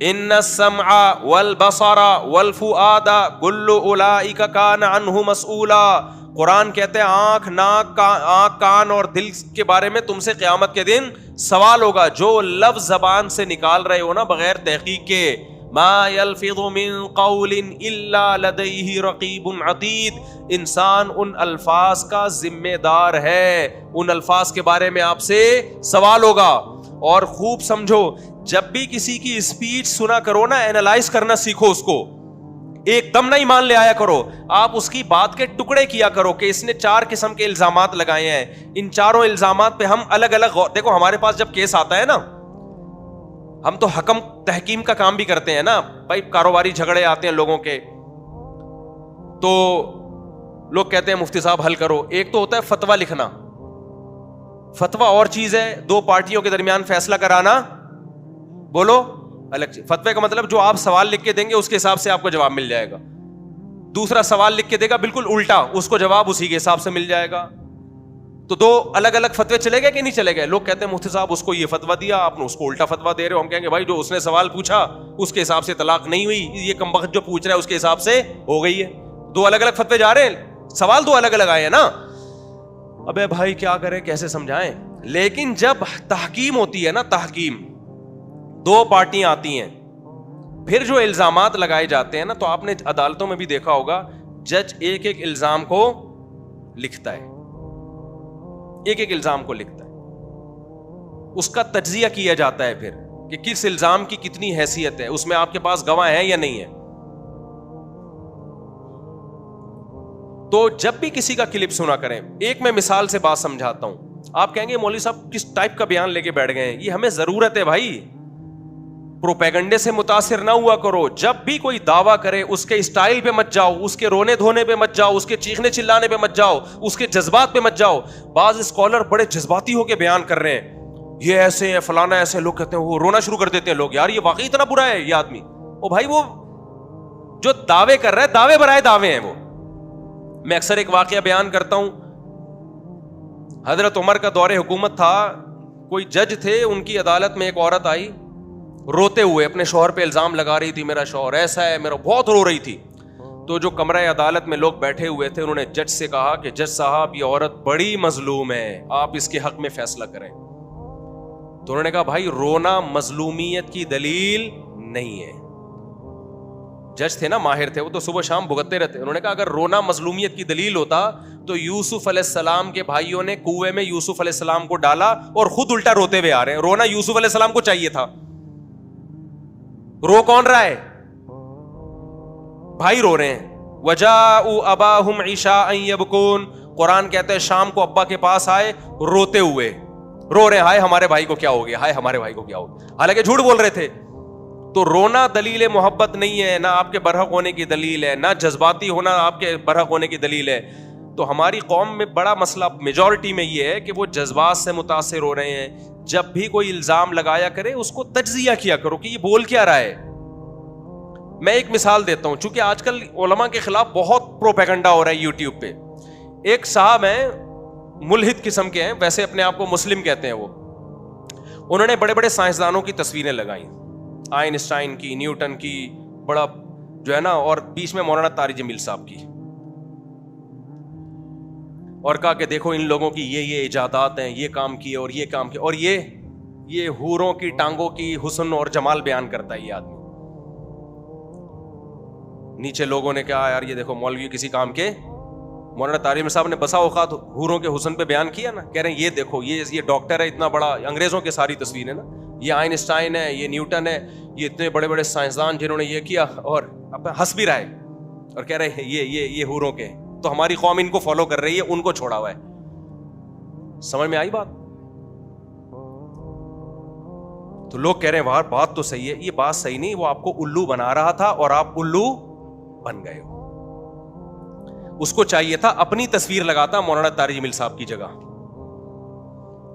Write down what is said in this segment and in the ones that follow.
ان السمع والبصر والفؤاد كل اولئک کان عنہ مسئولا. قرآن کہتے ہیں آنکھ ناک کان اور دل کے بارے میں تم سے قیامت کے دن سوال ہوگا. جو لفظ زبان سے نکال رہے ہو نا بغیر تحقیق کے, ما یلفظ من قول الا لدیہ رقیب عتید, انسان ان الفاظ کا ذمہ دار ہے, ان الفاظ کے بارے میں آپ سے سوال ہوگا. اور خوب سمجھو, جب بھی کسی کی اسپیچ سنا کرو نا, اینالائز کرنا سیکھو اس کو, ایک دم نہیں مان لے آیا کرو. آپ اس کی بات کے ٹکڑے کیا کرو کہ اس نے 4 قسم کے الزامات لگائے ہیں, ان چاروں الزامات پہ ہم الگ الگ دیکھو. ہمارے پاس جب کیس آتا ہے نا, ہم تو حکم تحکیم کا کام بھی کرتے ہیں نا بھائی, کاروباری جھگڑے آتے ہیں لوگوں کے, تو لوگ کہتے ہیں مفتی صاحب حل کرو. ایک تو ہوتا ہے فتویٰ لکھنا, فتویٰ اور چیز ہے, 2 پارٹیوں کے درمیان فیصلہ کرانا, بولو الگ چیز. فتوے کا مطلب جو آپ سوال لکھ کے دیں گے اس کے حساب سے آپ کو جواب مل جائے گا. دوسرا سوال لکھ کے دے گا بالکل الٹا, اس کو جواب اسی کے حساب سے مل جائے گا. تو 2 الگ الگ فتوے چلے گئے کہ نہیں چلے گئے؟ لوگ کہتے ہیں مفتی صاحب اس کو یہ فتویٰ دیا, آپ نے اس کو الٹا فتویٰ دے رہے ہو. ہم کہیں گے بھائی جو اس نے سوال پوچھا اس کے حساب سے طلاق نہیں ہوئی, یہ کمبخت جو پوچھ رہا ہے اس کے حساب سے ہو گئی ہے. 2 الگ الگ فتوے جا رہے ہیں, سوال 2 الگ الگ آئے ہیں نا. ابے بھائی کیا کریں, کیسے سمجھائیں؟ لیکن جب تحکیم ہوتی ہے نا, تحکیم, 2 پارٹیاں آتی ہیں, پھر جو الزامات لگائے جاتے ہیں نا, تو آپ نے عدالتوں میں بھی دیکھا ہوگا جج ایک ایک الزام کو لکھتا ہے, ایک ایک الزام کو لکھتا ہے, اس کا تجزیہ کیا جاتا ہے پھر کہ کس الزام کی کتنی حیثیت ہے, اس میں آپ کے پاس گواہ ہیں یا نہیں ہے. تو جب بھی کسی کا کلپ سنا کریں, ایک میں مثال سے بات سمجھاتا ہوں. آپ کہیں گے مولوی صاحب کس ٹائپ کا بیان لے کے بیٹھ گئے ہیں, یہ ہمیں ضرورت ہے بھائی, پروپیگنڈے سے متاثر نہ ہوا کرو. جب بھی کوئی دعویٰ کرے اس کے اسٹائل پہ مت جاؤ, اس کے رونے دھونے پہ مت جاؤ, اس کے چیخنے چلانے پہ مت جاؤ, اس کے جذبات پہ مت جاؤ. بعض اسکالر بڑے جذباتی ہو کے بیان کر رہے ہیں, یہ ایسے ہے فلانا ایسے, لوگ کہتے ہیں وہ رونا شروع کر دیتے ہیں لوگ, یار یہ واقعی اتنا برا ہے یہ آدمی. او بھائی وہ جو دعوے کر رہا ہے, دعوے برائے دعوے ہیں وہ. میں اکثر ایک واقعہ بیان کرتا ہوں, حضرت عمر کا دور حکومت تھا, کوئی جج تھے, ان کی عدالت میں ایک عورت آئی روتے ہوئے, اپنے شوہر پہ الزام لگا رہی تھی میرا شوہر ایسا ہے, میرا بہت رو رہی تھی. تو جو کمرہ عدالت میں لوگ بیٹھے ہوئے تھے انہوں نے جج سے کہا کہ جج صاحب یہ عورت بڑی مظلوم ہے, آپ اس کے حق میں فیصلہ کریں. تو انہوں نے کہا بھائی رونا مظلومیت کی دلیل نہیں ہے. جج تھے نا, ماہر تھے وہ, تو صبح شام بھگتتے رہتے. انہوں نے کہا اگر رونا مظلومیت کی دلیل ہوتا تو یوسف علیہ السلام کے بھائیوں نے کنویں میں یوسف علیہ السلام کو ڈالا اور خود الٹا روتے ہوئے آ رہے ہیں. رونا یوسف علیہ السلام کو چاہیے تھا, رو کون رہا ہے؟ بھائی رو رہے ہیں. وجاءوا اباہم عشاء یبکون, قرآن کہتے ہیں شام کو ابا کے پاس آئے روتے ہوئے, رو رہے ہیں ہائے ہمارے بھائی کو کیا ہو گیا, ہائے ہمارے بھائی کو کیا ہو گیا, حالانکہ جھوٹ بول رہے تھے. تو رونا دلیل محبت نہیں ہے, نہ آپ کے برحق ہونے کی دلیل ہے, نہ جذباتی ہونا آپ کے برحق ہونے کی دلیل ہے. تو ہماری قوم میں بڑا مسئلہ میجورٹی میں یہ ہے کہ وہ جذبات سے متاثر ہو رہے ہیں. جب بھی کوئی الزام لگایا کرے اس کو تجزیہ کیا کرو کہ یہ بول کیا رہا ہے. میں ایک مثال دیتا ہوں, چونکہ آج کل علماء کے خلاف بہت پروپیگنڈا ہو رہا ہے یوٹیوب پہ. ایک صاحب ہیں ملحد قسم کے ہیں, ویسے اپنے آپ کو مسلم کہتے ہیں وہ, انہوں نے بڑے بڑے سائنسدانوں کی تصویریں لگائیں, آئنسٹائن کی, نیوٹن کی, بڑا جو ہے نا, اور بیچ میں مولانا طارق جمیل صاحب کی, اور کہا کہ دیکھو ان لوگوں کی یہ ایجادات ہیں, یہ کام کیے اور یہ کام کیے, اور یہ حوروں کی ٹانگوں کی حسن اور جمال بیان کرتا ہے یہ آدمی. نیچے لوگوں نے کہا یار یہ دیکھو مولوی کسی کام کے. مولانا طارق صاحب نے بسا اوقات حوروں کے حسن پہ بیان کیا نا, کہہ رہے ہیں یہ دیکھو یہ ڈاکٹر ہے اتنا بڑا, انگریزوں کے ساری تصویر ہے نا, یہ آئنسٹائن ہے, یہ نیوٹن ہے, یہ اتنے بڑے بڑے سائنسدان جنہوں نے یہ کیا, اور ہنس بھی رہا ہے اور کہہ رہے ہیں یہ حوروں کے. تو ہماری قوم ان کو فالو کر رہی ہے, ان کو چھوڑا ہوا ہے. سمجھ میں آئی بات؟ تو لوگ کہہ رہے ہیں بات تو صحیح ہے. یہ بات صحیح نہیں, وہ آپ کو الو بنا رہا تھا اور آپ الو بن گئے ہو. اس کو چاہیے تھا اپنی تصویر لگاتا مولانا طارق جمیل صاحب کی جگہ,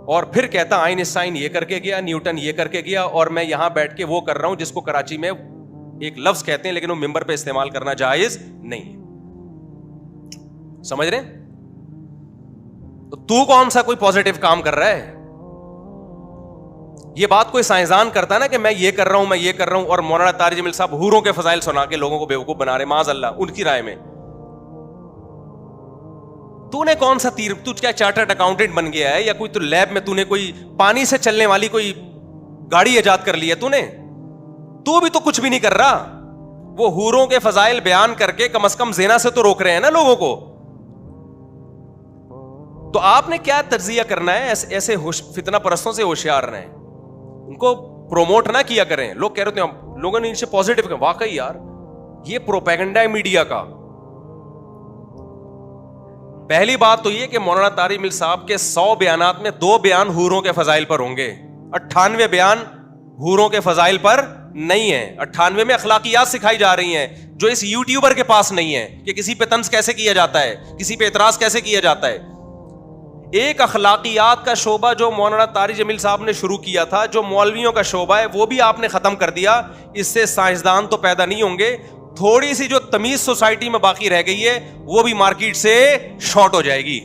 اور پھر کہتا آئنسٹائن یہ کر کے گیا, نیوٹن یہ کر کے گیا, اور میں یہاں بیٹھ کے وہ کر رہا ہوں جس کو کراچی میں ایک لفظ کہتے ہیں لیکن وہ ممبر پہ استعمال کرنا جائز نہیں ہے. سمجھ رہے؟ تو کون سا کوئی پازیٹیو کام کر رہا ہے؟ یہ بات کوئی سائنسدان کرتا ہے نا کہ میں یہ کر رہا ہوں، میں یہ کر رہا ہوں، اور مولانا طارق جمیل صاحب حوروں کے فضائل سنا کے لوگوں کو بیوقوف بنا رہے، معاذ اللہ ان کی رائے میں. تو نے کون سا تیر، تو کیا چارٹرڈ اکاؤنٹنٹ بن گیا ہے، یا کوئی تو لیب میں تو نے کوئی پانی سے چلنے والی کوئی گاڑی ایجاد کر لی ہے تو نے؟ تو بھی تو کچھ بھی نہیں کر رہا. وہ حوروں کے فضائل بیان کر کے کم از کم زنا سے تو روک رہے ہیں نا لوگوں کو. تو آپ نے کیا تجزیہ کرنا ہے؟ ایسے فتنہ پرستوں سے ہوشیار رہیں، ان کو پروموٹ نہ کیا کریں. لوگ کہہ رہے ہیں، لوگوں نے ان سے پازیٹو کہا، واقعی یار یہ پروپیگنڈا ہے میڈیا کا. پہلی بات تو یہ کہ مولانا طارق جمیل صاحب کے 100 بیانات میں 2 بیان حوروں کے فضائل پر ہوں گے، 98 بیان حوروں کے فضائل پر نہیں ہے. 98 میں اخلاقیات سکھائی جا رہی ہیں جو اس یوٹیوبر کے پاس نہیں ہے، کہ کسی پہ طنز کیسے کیا جاتا ہے، کسی پہ اعتراض کیسے کیا جاتا ہے. ایک اخلاقیات کا شعبہ جو مولانا طارق جمیل صاحب نے شروع کیا تھا، جو مولویوں کا شعبہ ہے، وہ بھی آپ نے ختم کر دیا. اس سے سائنسدان تو پیدا نہیں ہوں گے، تھوڑی سی جو تمیز سوسائٹی میں باقی رہ گئی ہے وہ بھی مارکیٹ سے شارٹ ہو جائے گی.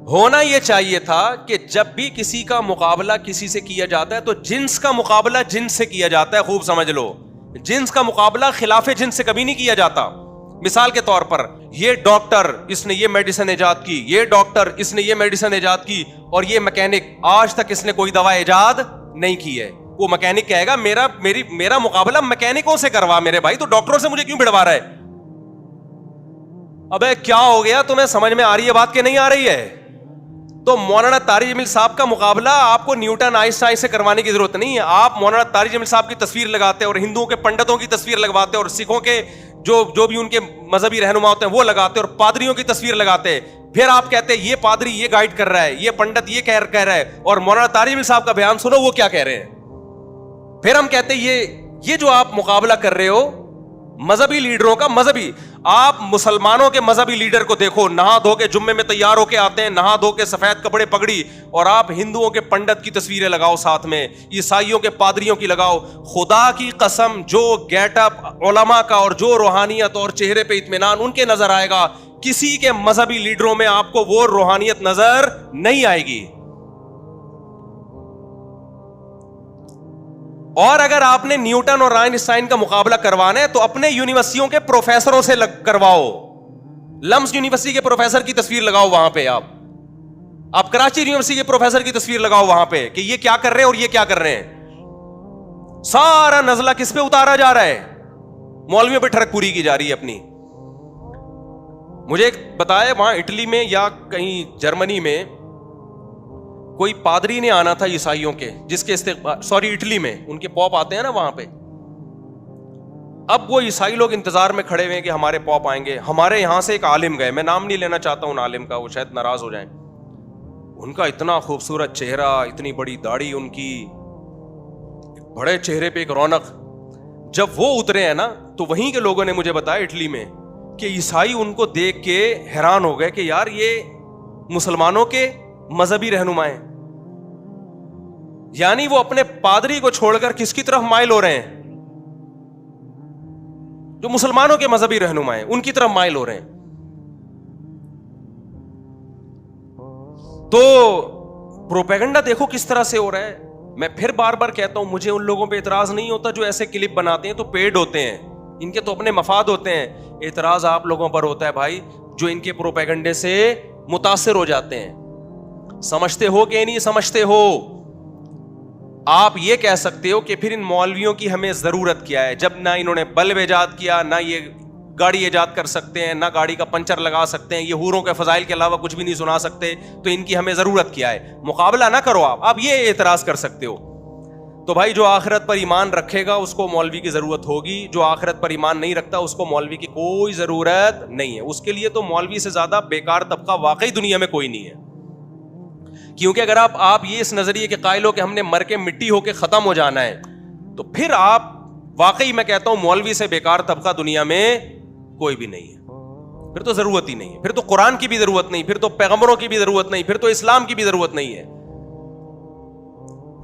ہونا یہ چاہیے تھا کہ جب بھی کسی کا مقابلہ کسی سے کیا جاتا ہے تو جنس کا مقابلہ جنس سے کیا جاتا ہے. خوب سمجھ لو، جنس کا مقابلہ خلاف جنس سے کبھی نہیں کیا جاتا. مثال کے طور پر یہ ڈاکٹر اس نے یہ میڈیسن ایجاد کی، یہ ڈاکٹر اس نے یہ میڈیسن ایجاد کی، اور یہ میکینک آج تک اس نے کوئی دوا ایجاد نہیں کی ہے. وہ میکینک کہے گا میرا مقابلہ میکینکوں سے کروا میرے بھائی، تو ڈاکٹروں سے مجھے کیوں بھڑوا رہا ہے؟ ابے کیا ہو گیا تمہیں؟ سمجھ میں آ رہی ہے بات کہ نہیں آ رہی ہے؟ تو مولانا طارق جمیل صاحب کا مقابلہ آپ کو نیوٹن آئنسٹائن سے کروانے کی ضرورت نہیں ہے. آپ مولانا طارق جمیل صاحب کی تصویر لگاتے اور ہندوؤں کے پنڈتوں کی تصویر لگواتے اور سکھوں کے جو بھی ان کے مذہبی رہنما ہوتے ہیں وہ لگاتے اور پادریوں کی تصویر لگاتے. پھر آپ کہتے ہیں یہ پادری یہ گائیڈ کر رہا ہے، یہ پنڈت یہ کہہ رہا ہے، اور مولانا طارق جمیل صاحب کا بیان سنو وہ کیا کہہ رہے ہیں. پھر ہم کہتے ہیں یہ جو آپ مقابلہ کر رہے ہو مذہبی لیڈروں کا، مذہبی، آپ مسلمانوں کے مذہبی لیڈر کو دیکھو، نہا دھو کے جمعے میں تیار ہو کے آتے ہیں، نہا دھو کے سفید کپڑے پگڑی، اور آپ ہندوؤں کے پنڈت کی تصویریں لگاؤ ساتھ میں، عیسائیوں کے پادریوں کی لگاؤ. خدا کی قسم جو گیٹ اپ علماء کا اور جو روحانیت اور چہرے پہ اطمینان ان کے نظر آئے گا، کسی کے مذہبی لیڈروں میں آپ کو وہ روحانیت نظر نہیں آئے گی. اور اگر آپ نے نیوٹن اور آئنسٹائن کا مقابلہ کروانا ہے تو اپنے یونیورسٹیوں کے پروفیسروں سے کرواؤ. لمس یونیورسٹی کے پروفیسر کی تصویر لگاؤ وہاں پہ، آپ کراچی یونیورسٹی کے پروفیسر کی تصویر لگاؤ وہاں پہ کہ یہ کیا کر رہے ہیں اور یہ کیا کر رہے ہیں. سارا نزلہ کس پہ اتارا جا رہا ہے؟ مولویوں پہ ٹھڑک پوری کی جا رہی ہے اپنی. مجھے بتایا وہاں اٹلی میں یا کہیں جرمنی میں کوئی پادری نے آنا تھا عیسائیوں کے، جس کے استقبال اٹلی میں ان کے پوپ آتے ہیں نا وہاں پہ. اب وہ عیسائی لوگ انتظار میں کھڑے ہوئے کہ ہمارے پوپ آئیں گے. ہمارے یہاں سے ایک عالم گئے، میں نام نہیں لینا چاہتا ہوں عالم کا، وہ شاید ناراض ہو جائیں. ان کا اتنا خوبصورت چہرہ، اتنی بڑی داڑھی ان کی، بڑے چہرے پہ ایک رونق. جب وہ اترے ہیں نا تو وہیں کے لوگوں نے مجھے بتایا اٹلی میں کہ عیسائی ان کو دیکھ کے حیران ہو گئے کہ یار یہ مسلمانوں کے مذہبی رہنما ہیں. یعنی وہ اپنے پادری کو چھوڑ کر کس کی طرف مائل ہو رہے ہیں؟ جو مسلمانوں کے مذہبی رہنما ہیں ان کی طرف مائل ہو رہے ہیں. تو پروپیگنڈا دیکھو کس طرح سے ہو رہا ہے. میں پھر بار بار کہتا ہوں، مجھے ان لوگوں پہ اعتراض نہیں ہوتا جو ایسے کلپ بناتے ہیں، تو پیڈ ہوتے ہیں، ان کے تو اپنے مفاد ہوتے ہیں. اعتراض آپ لوگوں پر ہوتا ہے بھائی جو ان کے پروپیگنڈے سے متاثر ہو جاتے ہیں. سمجھتے ہو کہ نہیں سمجھتے ہو؟ آپ یہ کہہ سکتے ہو کہ پھر ان مولویوں کی ہمیں ضرورت کیا ہے، جب نہ انہوں نے بلب ایجاد کیا، نہ یہ گاڑی ایجاد کر سکتے ہیں، نہ گاڑی کا پنچر لگا سکتے ہیں، یہ حوروں کے فضائل کے علاوہ کچھ بھی نہیں سنا سکتے، تو ان کی ہمیں ضرورت کیا ہے؟ مقابلہ نہ کرو. آپ یہ اعتراض کر سکتے ہو. تو بھائی جو آخرت پر ایمان رکھے گا اس کو مولوی کی ضرورت ہوگی، جو آخرت پر ایمان نہیں رکھتا اس کو مولوی کی کوئی ضرورت نہیں ہے. اس کے لیے تو مولوی سے زیادہ بیکار طبقہ واقعی دنیا میں کوئی نہیں ہے. کیونکہ اگر آپ یہ اس نظریے کے قائل ہو کہ ہم نے مر کے مٹی ہو کے ختم ہو جانا ہے، تو پھر آپ واقعی میں کہتا ہوں مولوی سے بیکار طبقہ دنیا میں کوئی بھی نہیں ہے. پھر تو ضرورت ہی نہیں ہے، پھر تو قرآن کی بھی ضرورت نہیں، پھر تو پیغمبروں کی بھی ضرورت نہیں، پھر تو اسلام کی بھی ضرورت نہیں ہے.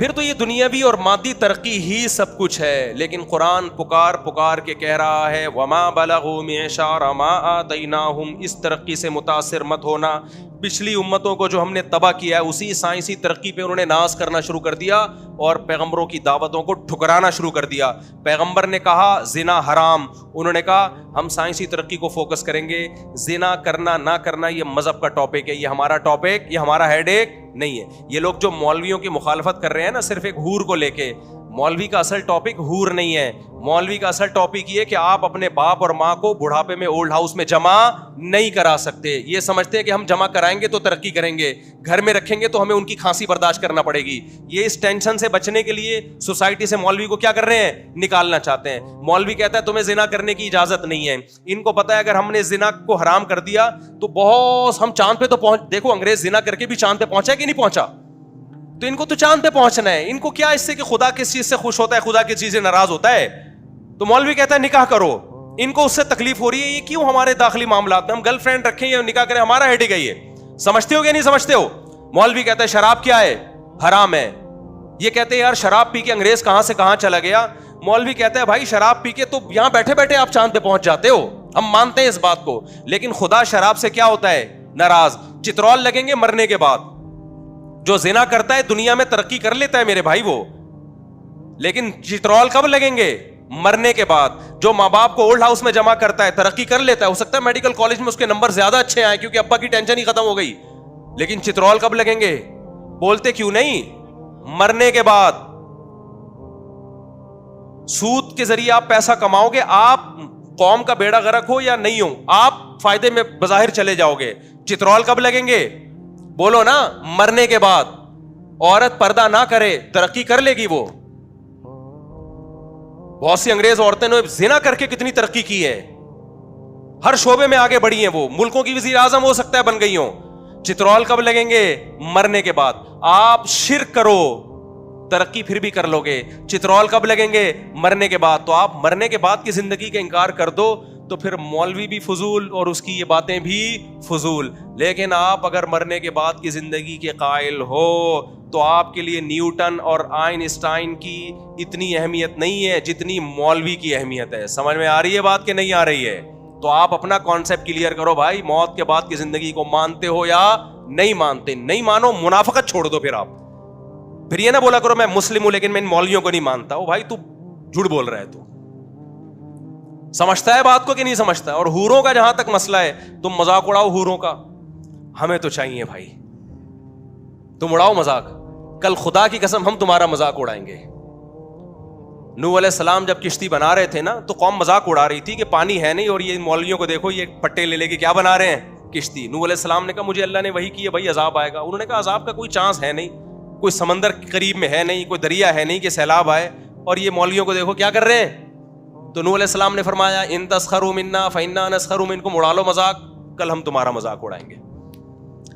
پھر تو یہ دنیاوی اور مادی ترقی ہی سب کچھ ہے. لیکن قرآن پکار پکار کے کہہ رہا ہے وما بلغوا معشار ما آتیناہم, اس ترقی سے متاثر مت ہونا. پچھلی امتوں کو جو ہم نے تباہ کیا ہے اسی سائنسی ترقی پہ انہوں نے ناز کرنا شروع کر دیا اور پیغمبروں کی دعوتوں کو ٹھکرانا شروع کر دیا. پیغمبر نے کہا زنا حرام, انہوں نے کہا ہم سائنسی ترقی کو فوکس کریں گے, زنا کرنا نہ کرنا یہ مذہب کا ٹاپک ہے, یہ ہمارا ٹاپک, یہ ہمارا ہیڈ ایک نہیں ہے. یہ لوگ جو مولویوں کی مخالفت کر رہے ہیں نا صرف ایک حور کو لے کے, مولوی کا اصل ٹاپک حور نہیں ہے. مولوی کا اصل ٹاپک یہ کہ آپ اپنے باپ اور ماں کو بڑھاپے میں اولڈ ہاؤس میں جمع نہیں کرا سکتے. یہ سمجھتے ہیں کہ ہم جمع کرائیں گے تو ترقی کریں گے, گھر میں رکھیں گے تو ہمیں ان کی کھانسی برداشت کرنا پڑے گی. یہ اس ٹینشن سے بچنے کے لیے سوسائٹی سے مولوی کو کیا کر رہے ہیں, نکالنا چاہتے ہیں. مولوی کہتا ہے تمہیں زنا کرنے کی اجازت نہیں ہے. ان کو پتا ہے اگر ہم نے زنا کو حرام کر دیا تو بہت ہم چاند پہ تو پہنچ, دیکھو انگریز زنا کر کے بھی چاند پہ پہنچا کہ نہیں پہنچا, تو ان کو تو چاند پہ پہنچنا ہے. ان کو کیا اس سے کہ خدا کس چیز سے خوش ہوتا ہے, خدا کس چیز سے ناراض ہوتا ہے. تو مولوی کہتا ہے نکاح کرو, ان کو اس سے تکلیف ہو رہی ہے. یہ کیوں ہمارے داخلی معاملات میں ہم گرل فرینڈ رکھیں یا نکاح کریں, ہمارا ہیڈ ہی ہے. سمجھتے ہو کہ نہیں سمجھتے ہو؟ مولوی کہتا ہے شراب کیا ہے, حرام ہے. یہ کہتے ہیں یار شراب پی کے انگریز کہاں سے کہاں چلا گیا. مولوی کہتا ہے بھائی شراب پی کے تو یہاں بیٹھے بیٹھے آپ چاند پہ پہنچ جاتے ہو, ہم مانتے ہیں اس بات کو, لیکن خدا شراب سے کیا ہوتا ہے, ناراض. چترول لگیں گے مرنے کے بعد. جو زنا کرتا ہے دنیا میں ترقی کر لیتا ہے میرے بھائی وہ, لیکن چترول کب لگیں گے, مرنے کے بعد. جو ماں باپ کو اولڈ ہاؤس میں جمع کرتا ہے ترقی کر لیتا ہے, ہو سکتا ہے میڈیکل کالج میں اس کے نمبر زیادہ اچھے آئے کیونکہ ابا کی ٹینشن ہی ختم ہو گئی, لیکن چترول کب لگیں گے, بولتے کیوں نہیں, مرنے کے بعد. سود کے ذریعے آپ پیسہ کماؤ گے, آپ قوم کا بیڑا غرق ہو یا نہیں ہو, آپ فائدے میں بظاہر چلے جاؤ گے. چترول کب لگیں گے, بولو نا, مرنے کے بعد. عورت پردہ نہ کرے ترقی کر لے گی وہ. بہت سی انگریز عورتیں نے زنا کر کے کتنی ترقی کی ہے, ہر شعبے میں آگے بڑھی ہیں وہ, ملکوں کی وزیر اعظم ہو سکتا ہے بن گئی ہوں. چترول کب لگیں گے, مرنے کے بعد. آپ شرک کرو ترقی پھر بھی کر لو گے. چترول کب لگیں گے, مرنے کے بعد. تو آپ مرنے کے بعد کی زندگی کا انکار کر دو تو پھر مولوی بھی فضول اور اس کی یہ باتیں بھی فضول. لیکن آپ اگر مرنے کے بعد کی زندگی کے قائل ہو تو آپ کے لیے نیوٹن اور آئنسٹائن کی اتنی اہمیت نہیں ہے جتنی مولوی کی اہمیت ہے. سمجھ میں آ رہی ہے بات کہ نہیں آ رہی ہے؟ تو آپ اپنا کانسیپٹ کلیئر کرو بھائی, موت کے بعد کی زندگی کو مانتے ہو یا نہیں مانتے. نہیں مانو منافقت چھوڑ دو. پھر آپ پھر یہ نہ بولا کرو میں مسلم ہوں لیکن میں ان مولویوں کو نہیں مانتا. او بھائی تو جھوٹ بول رہا ہے, تو سمجھتا ہے بات کو کہ نہیں سمجھتا. اور حوروں کا جہاں تک مسئلہ ہے, تم مذاق اڑاؤ حوروں کا, ہمیں تو چاہیے بھائی, تم اڑاؤ مذاق. کل خدا کی قسم ہم تمہارا مذاق اڑائیں گے. نوح علیہ السلام جب کشتی بنا رہے تھے نا تو قوم مذاق اڑا رہی تھی کہ پانی ہے نہیں اور یہ مولویوں کو دیکھو یہ پٹے لے لے کے کیا بنا رہے ہیں, کشتی. نوح علیہ السلام نے کہا مجھے اللہ نے وحی کی ہے بھائی عذاب آئے گا. انہوں نے کہا عذاب کا کوئی چانس ہے نہیں, کوئی سمندر قریب میں ہے نہیں, کوئی دریا ہے نہیں کہ سیلاب آئے, اور یہ مولویوں کو دیکھو کیا کر رہے ہیں. تو نوح علیہ السلام نے فرمایا ان تسخروا منا فانا نسخر منکم, اڑا لو مذاق, کل ہم تمہارا مذاق اڑائیں گے.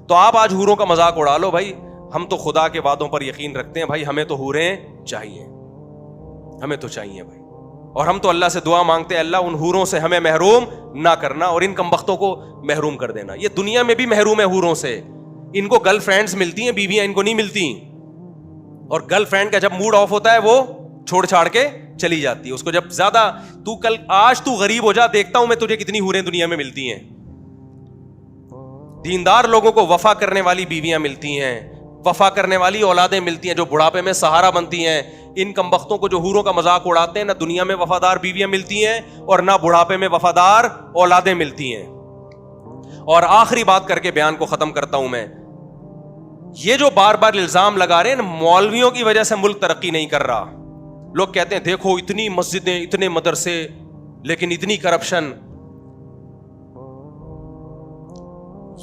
تو آپ آج حوروں کا مذاق اڑا لو بھائی, ہم تو خدا کے وعدوں پر یقین رکھتے ہیں بھائی, ہمیں تو حوریں چاہیے, ہمیں تو چاہیے بھائی. اور ہم تو اللہ سے دعا مانگتے ہیں اللہ ان حوروں سے ہمیں محروم نہ کرنا اور ان کمبختوں کو محروم کر دینا. یہ دنیا میں بھی محروم ہے حوروں سے. ان کو گرل فرینڈز ملتی ہیں, بیویاں ان کو نہیں ملتی, اور گرل فرینڈ کا جب موڈ آف ہوتا ہے وہ چھوڑ چھاڑ کے چلی جاتی ہے. اس کو جب زیادہ تو کل آج تو غریب ہو جا, دیکھتا ہوں میں تجھے کتنی حوریں دنیا میں ملتی ہیں. دیندار لوگوں کو وفا کرنے والی بیویاں ملتی ہیں, وفا کرنے والی اولادیں ملتی ہیں جو بڑھاپے میں سہارا بنتی ہیں. ان کمبختوں کو جو حوروں کا مذاق اڑاتے ہیں, نہ دنیا میں وفادار بیویاں ملتی ہیں اور نہ بڑھاپے میں وفادار اولادیں ملتی ہیں. اور آخری بات کر کے بیان کو ختم کرتا ہوں میں, یہ جو بار بار الزام لگا رہے ہیں مولویوں کی وجہ سے ملک ترقی نہیں کر رہا. لوگ کہتے ہیں دیکھو اتنی مسجدیں, اتنے مدرسے, لیکن اتنی کرپشن.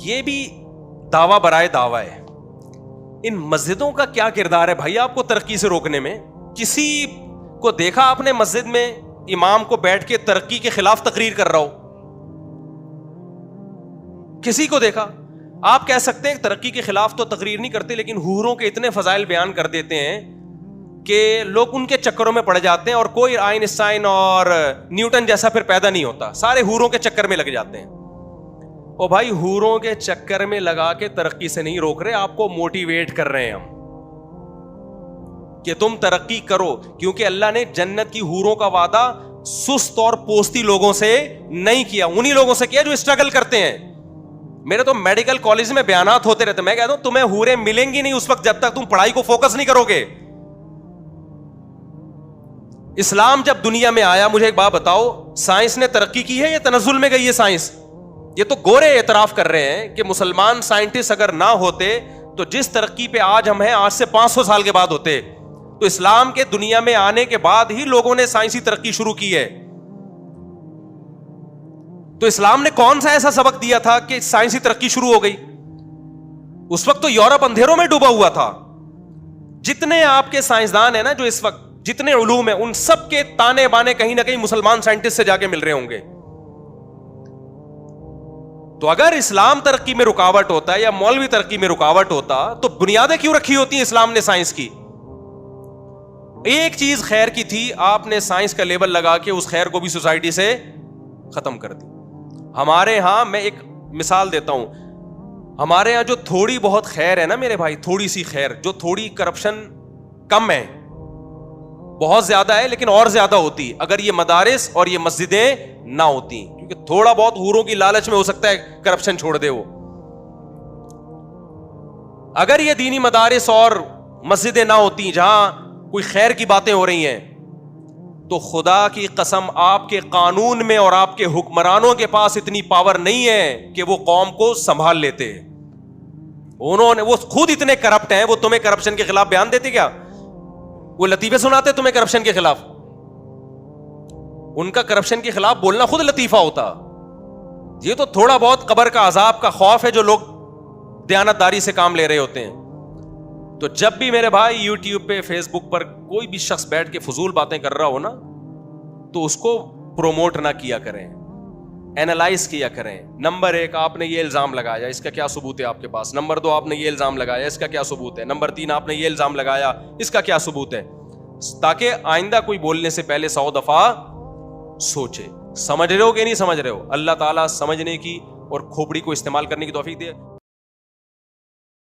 یہ بھی دعویٰ برائے دعویٰ ہے. ان مسجدوں کا کیا کردار ہے بھائی آپ کو ترقی سے روکنے میں؟ کسی کو دیکھا آپ نے مسجد میں امام کو بیٹھ کے ترقی کے خلاف تقریر کر رہا ہو؟ کسی کو دیکھا؟ آپ کہہ سکتے ہیں ترقی کے خلاف تو تقریر نہیں کرتے, لیکن حوروں کے اتنے فضائل بیان کر دیتے ہیں کہ لوگ ان کے چکروں میں پڑ جاتے ہیں, اور کوئی آئنسٹائن اور نیوٹن جیسا پھر پیدا نہیں ہوتا, سارے حوروں کے چکر میں لگ جاتے ہیں. او بھائی حوروں کے چکر میں لگا کے ترقی سے نہیں روک رہے, آپ کو موٹیویٹ کر رہے ہیں ہم. کہ تم ترقی کرو, کیونکہ اللہ نے جنت کی حوروں کا وعدہ سست اور پوستی لوگوں سے نہیں کیا, انہی لوگوں سے کیا جو اسٹرگل کرتے ہیں. میرے تو میڈیکل کالج میں بیانات ہوتے رہتے, میں کہتا ہوں تمہیں حوریں ملیں گی نہیں اس وقت جب تک تم پڑھائی کو فوکس نہیں کرو گے. اسلام جب دنیا میں آیا, مجھے ایک بات بتاؤ, سائنس نے ترقی کی ہے یا تنزل میں گئی ہے سائنس؟ یہ تو گورے اعتراف کر رہے ہیں کہ مسلمان سائنٹسٹ اگر نہ ہوتے تو جس ترقی پہ آج ہم ہیں آج سے 500 سال کے بعد ہوتے. تو اسلام کے دنیا میں آنے کے بعد ہی لوگوں نے سائنسی ترقی شروع کی ہے. تو اسلام نے کون سا ایسا سبق دیا تھا کہ سائنسی ترقی شروع ہو گئی؟ اس وقت تو یورپ اندھیروں میں ڈوبا ہوا تھا. جتنے آپ کے سائنسدان ہیں نا جو اس وقت جتنے علوم ہیں, ان سب کے تانے بانے کہیں نہ کہیں مسلمان سائنٹسٹ سے جا کے مل رہے ہوں گے. تو اگر اسلام ترقی میں رکاوٹ ہوتا ہے یا مولوی ترقی میں رکاوٹ ہوتا تو بنیادیں کیوں رکھی ہوتی ہیں اسلام نے سائنس کی؟ ایک چیز خیر کی تھی, آپ نے سائنس کا لیبل لگا کے اس خیر کو بھی سوسائٹی سے ختم کر دی. ہمارے ہاں میں ایک مثال دیتا ہوں, ہمارے ہاں جو تھوڑی بہت خیر ہے نا میرے بھائی, تھوڑی سی خیر, جو تھوڑی کرپشن کم ہے, بہت زیادہ ہے لیکن اور زیادہ ہوتی اگر یہ مدارس اور یہ مسجدیں نہ ہوتی, کیونکہ تھوڑا بہت حوروں کی لالچ میں ہو سکتا ہے کرپشن چھوڑ دے وہ. اگر یہ دینی مدارس اور مسجدیں نہ ہوتی جہاں کوئی خیر کی باتیں ہو رہی ہیں, تو خدا کی قسم آپ کے قانون میں اور آپ کے حکمرانوں کے پاس اتنی پاور نہیں ہے کہ وہ قوم کو سنبھال لیتے. انہوں نے, وہ خود اتنے کرپٹ ہیں, وہ تمہیں کرپشن کے خلاف بیان دیتے کیا؟ وہ لطیفے سناتے تمہیں کرپشن کے خلاف؟ ان کا کرپشن کے خلاف بولنا خود لطیفہ ہوتا. یہ تو تھوڑا بہت قبر کا عذاب کا خوف ہے جو لوگ دیانتداری سے کام لے رہے ہوتے ہیں. تو جب بھی میرے بھائی یوٹیوب پہ فیس بک پر کوئی بھی شخص بیٹھ کے فضول باتیں کر رہا ہو نا, تو اس کو پروموٹ نہ کیا کریں, اینالائز کیا کریں. نمبر 1, آپ نے یہ الزام لگایا, اس کا کیا ثبوت ہے آپ کے پاس؟ نمبر 2, آپ نے یہ الزام لگایا, اس کا کیا ثبوت ہے؟ نمبر 3, آپ نے یہ الزام لگایا, اس کا کیا ثبوت ہے؟ تاکہ آئندہ کوئی بولنے سے پہلے 100 دفعہ سوچے. سمجھ رہے ہو کہ نہیں سمجھ رہے ہو؟ اللہ تعالیٰ سمجھنے کی اور کھوپڑی کو استعمال کرنے کی توفیق دے.